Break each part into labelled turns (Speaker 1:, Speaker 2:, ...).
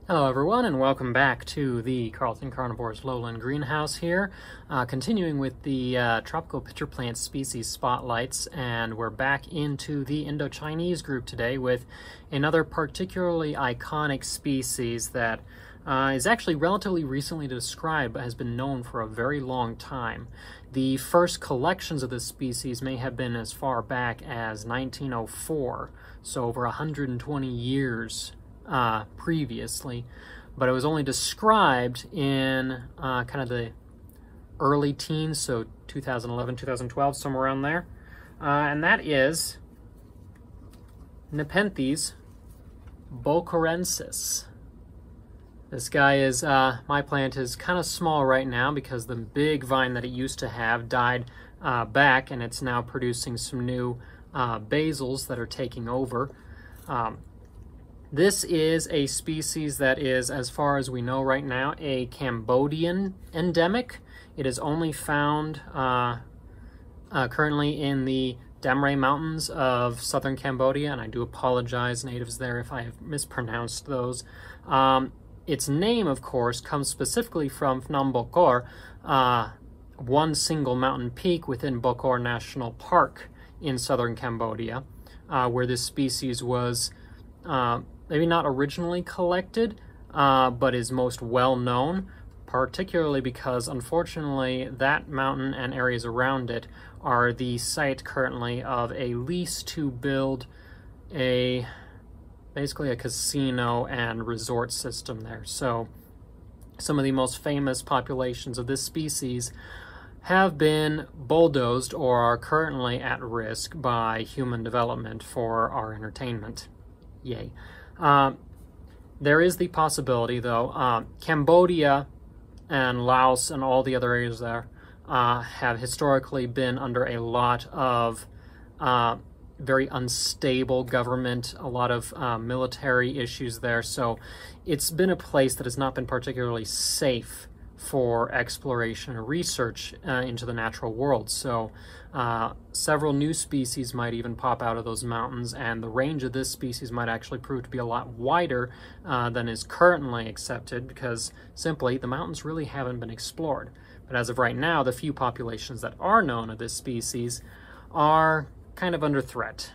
Speaker 1: Hello everyone, and welcome back to the Carlton Carnivores Lowland Greenhouse here, continuing with the tropical pitcher plant species spotlights, and we're back into the Indochinese group today with another particularly iconic species that is actually relatively recently described but has been known for a very long time. The first collections of this species may have been as far back as 1904, so over 120 years previously, but it was only described in kind of the early teens, so 2011, 2012, somewhere around there, and that is Nepenthes bokorensis. This guy is, my plant is kind of small right now because the big vine that it used to have died back, and it's now producing some new basils that are taking over. This is a species that is, as far as we know right now, a Cambodian endemic. It is only found currently in the Dam Reh Mountains of southern Cambodia, and I do apologize, natives there, if I have mispronounced those. Its name, of course, comes specifically from Phnom Bokor, one single mountain peak within Bokor National Park in southern Cambodia, where this species was maybe not originally collected, but is most well known, particularly because, unfortunately, that mountain and areas around it are the site currently of a lease to build basically a casino and resort system there. So some of the most famous populations of this species have been bulldozed or are currently at risk by human development for our entertainment. Yay. There is the possibility, though, Cambodia and Laos and all the other areas there have historically been under a lot of very unstable government, a lot of military issues there, so it's been a place that has not been particularly safe for exploration or research into the natural world. So several new species might even pop out of those mountains, and the range of this species might actually prove to be a lot wider than is currently accepted, because simply the mountains really haven't been explored. But as of right now, the few populations that are known of this species are kind of under threat.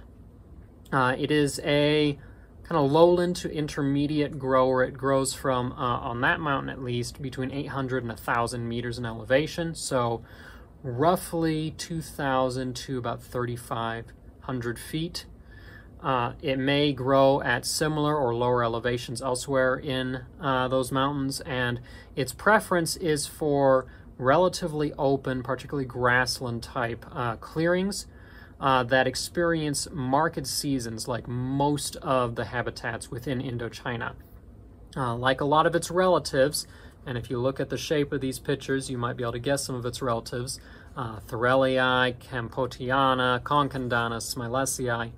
Speaker 1: It is a kind of lowland to intermediate grower. It grows from, on that mountain at least, between 800 and 1,000 meters in elevation, so roughly 2,000 to about 3,500 feet. It may grow at similar or lower elevations elsewhere in those mountains, and its preference is for relatively open, particularly grassland type clearings that experience marked seasons like most of the habitats within Indochina. Like a lot of its relatives, and if you look at the shape of these pictures, you might be able to guess some of its relatives, thorelii, campotiana, concandana, smilesii.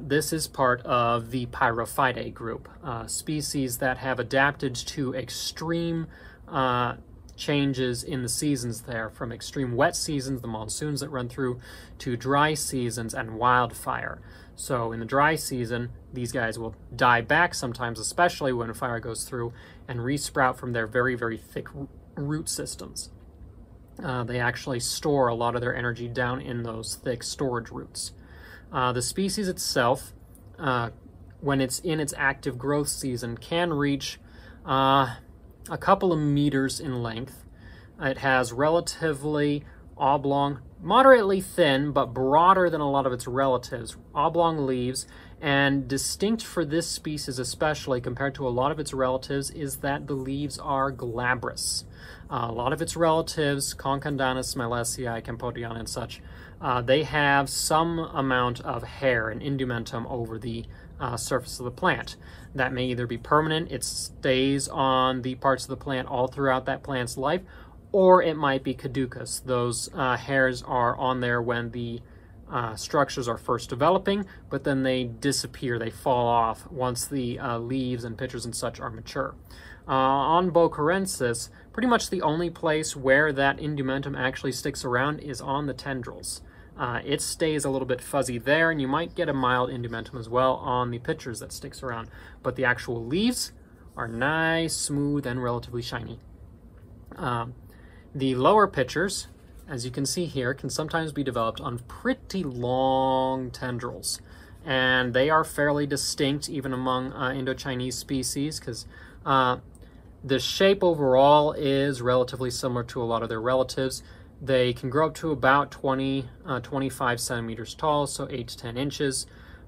Speaker 1: This is part of the Pyrophydae group, species that have adapted to extreme changes in the seasons there, from extreme wet seasons, the monsoons that run through, to dry seasons and wildfire. So in the dry season, these guys will die back sometimes, especially when fire goes through, and resprout from their very, very thick root systems. They actually store a lot of their energy down in those thick storage roots. The species itself, when it's in its active growth season, can reach a couple of meters in length. It has relatively oblong, moderately thin, but broader than a lot of its relatives, oblong leaves, and distinct for this species especially compared to a lot of its relatives is that the leaves are glabrous. A lot of its relatives, concandana, smilesii, campotiana, and such, they have some amount of hair, an indumentum, over the surface of the plant. That may either be permanent, it stays on the parts of the plant all throughout that plant's life, or it might be caducous. Those hairs are on there when the structures are first developing, but then they disappear, they fall off once the leaves and pitchers and such are mature. On bokorensis, pretty much the only place where that indumentum actually sticks around is on the tendrils. It stays a little bit fuzzy there, and you might get a mild indumentum as well on the pitchers that sticks around. But the actual leaves are nice, smooth, and relatively shiny. The lower pitchers, as you can see here, can sometimes be developed on pretty long tendrils. And they are fairly distinct even among Indochinese species, because the shape overall is relatively similar to a lot of their relatives. They can grow up to about 25 centimeters tall, so 8 to 10 inches,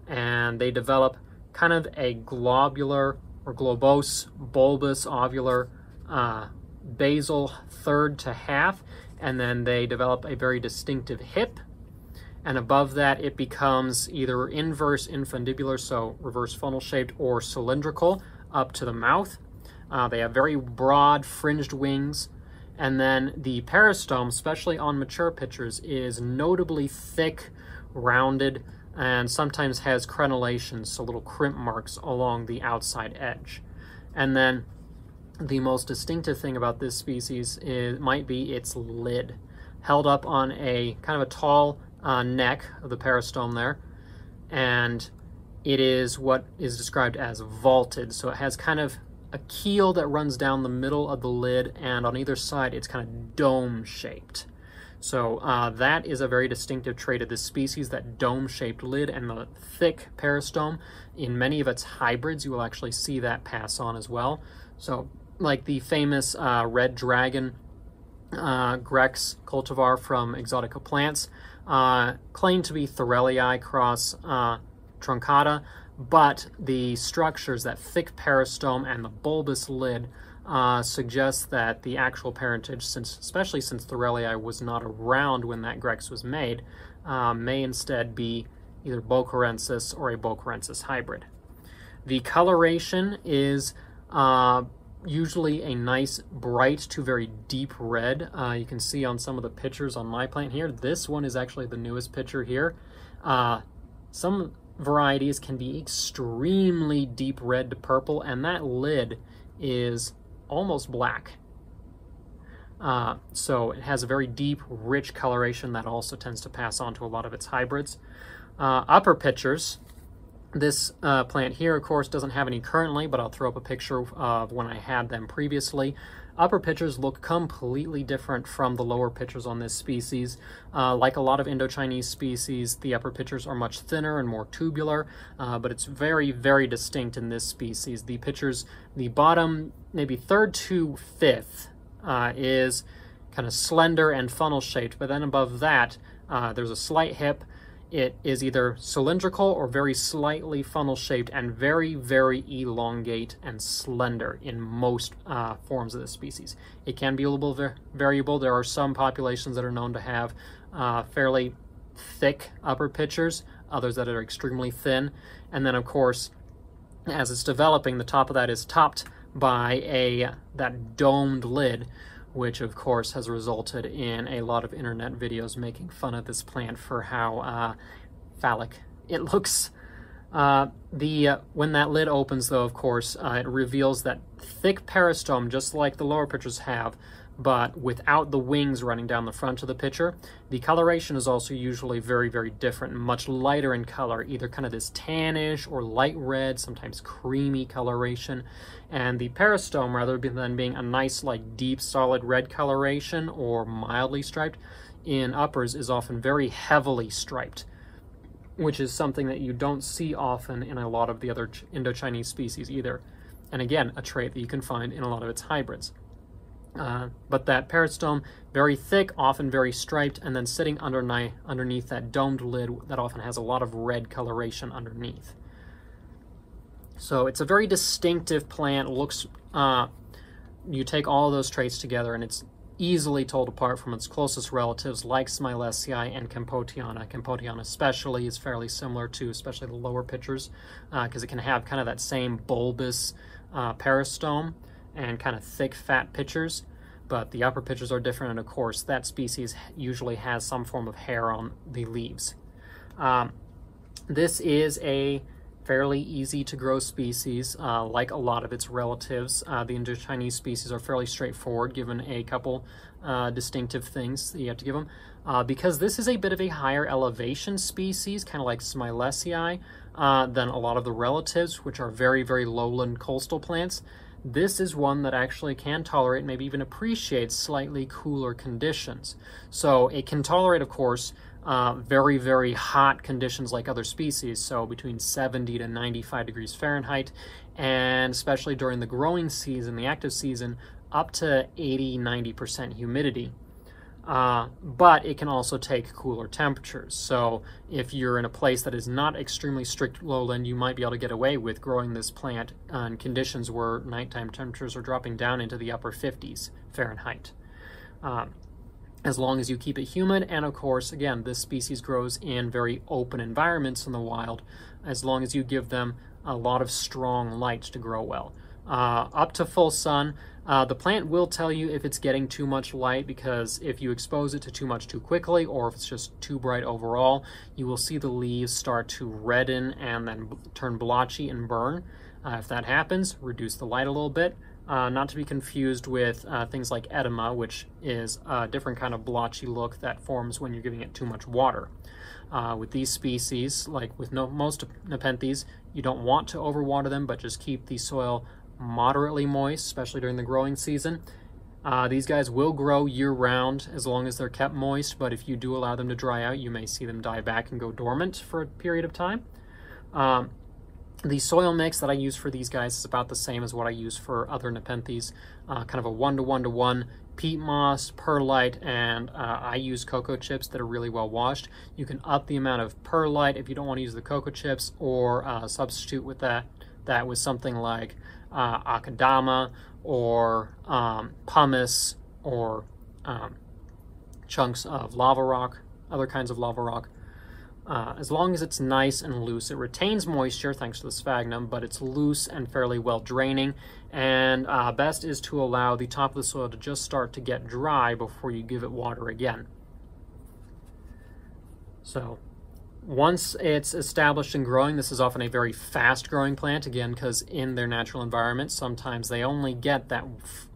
Speaker 1: and they develop kind of a globular or globose, bulbous, ovular basal third to half, and then they develop a very distinctive hip, and above that it becomes either inverse infundibular, so reverse funnel shaped, or cylindrical up to the mouth. They have very broad fringed wings, and then the peristome, especially on mature pitchers, is notably thick, rounded, and sometimes has crenellations, so little crimp marks along the outside edge. And then the most distinctive thing about this species might be its lid, held up on a kind of a tall neck of the peristome there, and it is what is described as vaulted, so it has kind of a keel that runs down the middle of the lid, and on either side it's kind of dome-shaped. So that is a very distinctive trait of this species, that dome-shaped lid and the thick peristome. In many of its hybrids, you will actually see that pass on as well. So like the famous red dragon Grex cultivar from Exotica Plants, claimed to be thorelii cross truncata, but the structures, that thick peristome and the bulbous lid, suggest that the actual parentage, especially since thorelii was not around when that Grex was made, may instead be either bokorensis or a bokorensis hybrid. The coloration is usually a nice bright to very deep red. You can see on some of the pictures on my plant here. This one is actually the newest picture here. Some varieties can be extremely deep red to purple, and that lid is almost black. So it has a very deep, rich coloration that also tends to pass on to a lot of its hybrids. Upper pitchers. This plant here, of course, doesn't have any currently, but I'll throw up a picture of when I had them previously. Upper pitchers look completely different from the lower pitchers on this species. Like a lot of Indochinese species, the upper pitchers are much thinner and more tubular, but it's very, very distinct in this species. The pitchers, the bottom, maybe third to fifth, is kind of slender and funnel-shaped, but then above that, there's a slight hip. It is either cylindrical or very slightly funnel-shaped and very, very elongate and slender in most forms of this species. It can be a little bit variable. There are some populations that are known to have fairly thick upper pitchers, others that are extremely thin. And then, of course, as it's developing, the top of that is topped by that domed lid, which of course has resulted in a lot of internet videos making fun of this plant for how phallic it looks. When that lid opens, though, of course, it reveals that thick peristome, just like the lower pitchers have, but without the wings running down the front of the pitcher. The coloration is also usually very, very different, much lighter in color, either kind of this tannish or light red, sometimes creamy coloration. And the peristome, rather than being a nice, like, deep, solid red coloration or mildly striped, in uppers is often very heavily striped, which is something that you don't see often in a lot of the other Indochinese species either. And again, a trait that you can find in a lot of its hybrids. But that peristome, very thick, often very striped, and then sitting underneath that domed lid that often has a lot of red coloration underneath. So it's a very distinctive plant. Looks, you take all of those traits together and it's easily told apart from its closest relatives like Smilesii and Campotiana. Campotiana especially is fairly similar to especially the lower pitchers because it can have kind of that same bulbous peristome and kind of thick, fat pitchers, but the upper pitchers are different, and of course that species usually has some form of hair on the leaves. This is a fairly easy to grow species, like a lot of its relatives. The Indochinese species are fairly straightforward, given a couple distinctive things that you have to give them. Because this is a bit of a higher elevation species, kind of like Smilesii, than a lot of the relatives, which are very, very lowland coastal plants. this is one that actually can tolerate, maybe even appreciate slightly cooler conditions. So it can tolerate, of course, very, very hot conditions like other species, so between 70 to 95 degrees Fahrenheit, and especially during the growing season, the active season, up to 80-90% humidity. But it can also take cooler temperatures. So if you're in a place that is not extremely strict lowland, you might be able to get away with growing this plant in conditions where nighttime temperatures are dropping down into the upper 50s Fahrenheit. As long as you keep it humid, and of course, again, this species grows in very open environments in the wild, as long as you give them a lot of strong light to grow well. Up to full sun, the plant will tell you if it's getting too much light, because if you expose it to too much too quickly, or if it's just too bright overall, you will see the leaves start to redden and then turn blotchy and burn. If that happens, reduce the light a little bit. Not to be confused with things like edema, which is a different kind of blotchy look that forms when you're giving it too much water. With these species, like with most Nepenthes, you don't want to overwater them, but just keep the soil moderately moist, especially during the growing season. These guys will grow year-round as long as they're kept moist, but if you do allow them to dry out, you may see them die back and go dormant for a period of time. The soil mix that I use for these guys is about the same as what I use for other Nepenthes, kind of a 1-to-1-to-1 peat moss, perlite, and I use cocoa chips that are really well washed. You can up the amount of perlite if you don't want to use the cocoa chips, or substitute with that with something like akadama or pumice, or chunks of lava rock, other kinds of lava rock. As long as it's nice and loose, it retains moisture thanks to the sphagnum, but it's loose and fairly well draining. And best is to allow the top of the soil to just start to get dry before you give it water again. So once it's established and growing, this is often a very fast growing plant, again, because in their natural environment, sometimes they only get that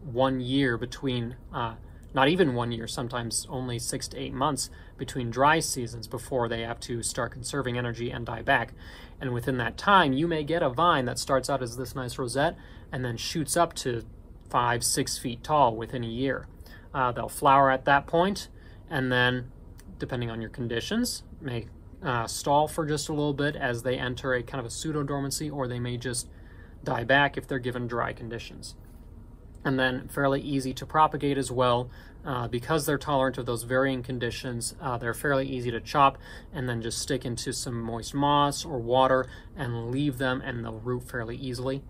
Speaker 1: 1 year between, not even 1 year, sometimes only 6 to 8 months between dry seasons before they have to start conserving energy and die back. And within that time, you may get a vine that starts out as this nice rosette and then shoots up to 5-6 feet tall within a year. They'll flower at that point, and then, depending on your conditions, may stall for just a little bit as they enter a kind of a pseudo-dormancy, or they may just die back if they're given dry conditions. And then fairly easy to propagate as well. Because they're tolerant of those varying conditions, they're fairly easy to chop and then just stick into some moist moss or water and leave them, and they'll root fairly easily.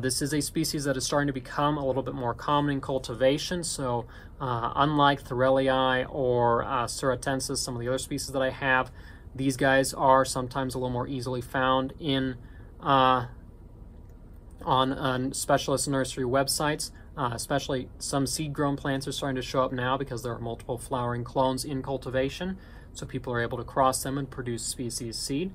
Speaker 1: This is a species that is starting to become a little bit more common in cultivation, so unlike thorelii or suritensis, some of the other species that I have, these guys are sometimes a little more easily found in on specialist nursery websites. Especially some seed-grown plants are starting to show up now because there are multiple flowering clones in cultivation, so people are able to cross them and produce species seed.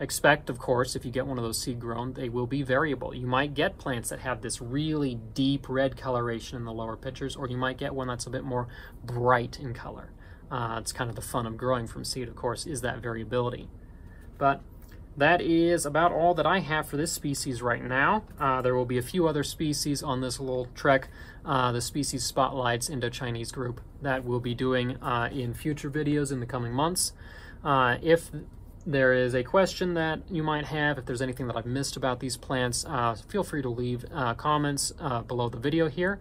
Speaker 1: Expect, of course, if you get one of those seed-grown, they will be variable. You might get plants that have this really deep red coloration in the lower pictures, or you might get one that's a bit more bright in color. It's kind of the fun of growing from seed, of course, is that variability. But that is about all that I have for this species right now. There will be a few other species on this little trek, the Species Spotlights Indochinese group, that we'll be doing in future videos in the coming months. If there is a question that you might have, if there's anything that I've missed about these plants, feel free to leave comments below the video here.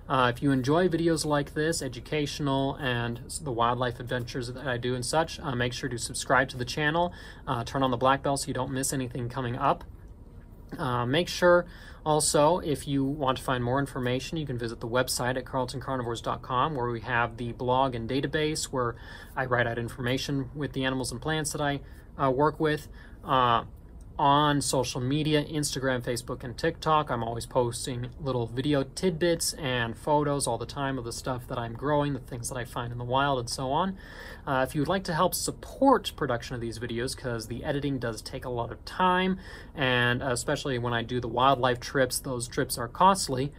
Speaker 1: If you enjoy videos like this, educational, and the wildlife adventures that I do and such, make sure to subscribe to the channel, turn on the black bell so you don't miss anything coming up. Make sure also, if you want to find more information, you can visit the website at carltoncarnivores.com, where we have the blog and database where I write out information with the animals and plants that I work with. On social media, Instagram, Facebook, and TikTok, I'm always posting little video tidbits and photos all the time of the stuff that I'm growing, the things that I find in the wild, and so on. If you would like to help support production of these videos, because the editing does take a lot of time, and especially when I do the wildlife trips, those trips are costly,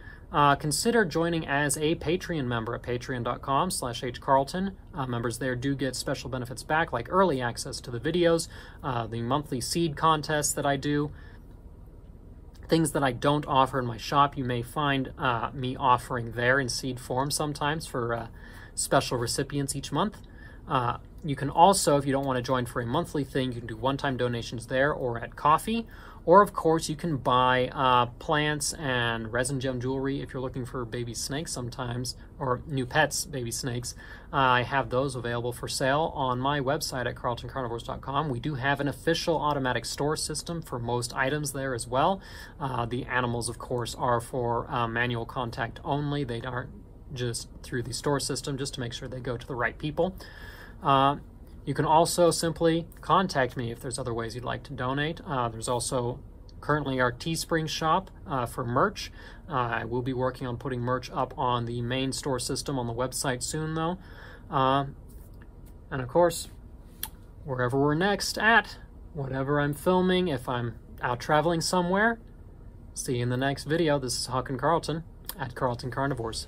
Speaker 1: consider joining as a Patreon member at patreon.com/hcarlton. Members there do get special benefits back, like early access to the videos, the monthly seed contests that I do, Things that I don't offer in my shop, you may find me offering there in seed form sometimes for special recipients each month. You can also, if you don't want to join for a monthly thing, you can do one-time donations there or at coffee. Or, of course, you can buy plants and resin gem jewelry if you're looking for baby snakes sometimes, or new pets, baby snakes. I have those available for sale on my website at carltoncarnivores.com. We do have an official automatic store system for most items there as well. The animals, of course, are for manual contact only. They aren't just through the store system, just to make sure they go to the right people. You can also simply contact me if there's other ways you'd like to donate. There's also currently our Teespring shop for merch. I will be working on putting merch up on the main store system on the website soon, though. And of course, wherever we're next at, whatever I'm filming, if I'm out traveling somewhere, see you in the next video. This is Huck and Carlton at Carlton Carnivores.